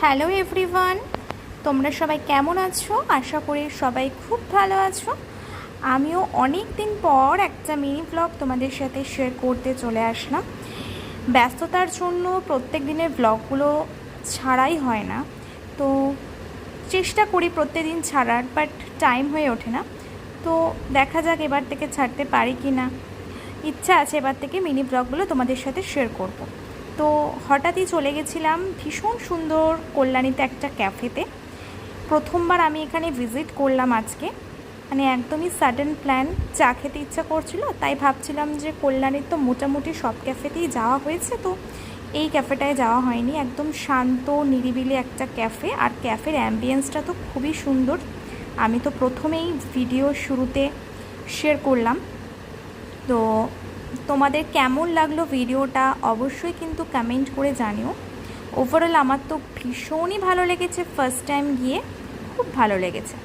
Hello everyone, তোমরা সবাই কেমন আছো? আশা করি সবাই খুব ভালো আছো। আমিও অনেক দিন পর একটা মিনি ব্লগ তোমাদের সাথে শেয়ার করতে চলে আসলাম। ব্যস্ততার জন্য প্রত্যেক দিনের ব্লগগুলো ছাড়াই হয় না, তো চেষ্টা করি প্রত্যেকদিন ছাড়ার, বাট টাইম হয়ে ওঠে না। তো দেখা যাক এবার থেকে ছাড়তে পারি কি না। ইচ্ছা আছে এবার থেকে মিনি ব্লগগুলো তোমাদের সাথে শেয়ার করব। তো হঠাৎই চলে গেছিলাম ভীষণ সুন্দর কল্যাণীতে একটা ক্যাফেতে। প্রথমবার আমি এখানে ভিজিট করলাম আজকে, মানে একদমই সাডেন প্ল্যান। চা খেতে ইচ্ছা করছিল, তাই ভাবছিলাম যে কল্যাণীর তো মোটামুটি সব ক্যাফেতেই যাওয়া হয়েছে, তো এই ক্যাফেটায় যাওয়া হয়নি। একদম শান্ত নিরিবিলি একটা ক্যাফে, আর ক্যাফের অ্যাম্বিয়েন্সটা তো খুবই সুন্দর। আমি তো প্রথমেই ভিডিও শুরুতে শেয়ার করলাম। তো তোমাদের কেমন লাগলো ভিডিওটা অবশ্যই কিন্তু কমেন্ট করে জানিও। ওভারঅল আমার তো ভীষণই ভালো লেগেছে, ফার্স্ট টাইম গিয়ে খুব ভালো লেগেছে।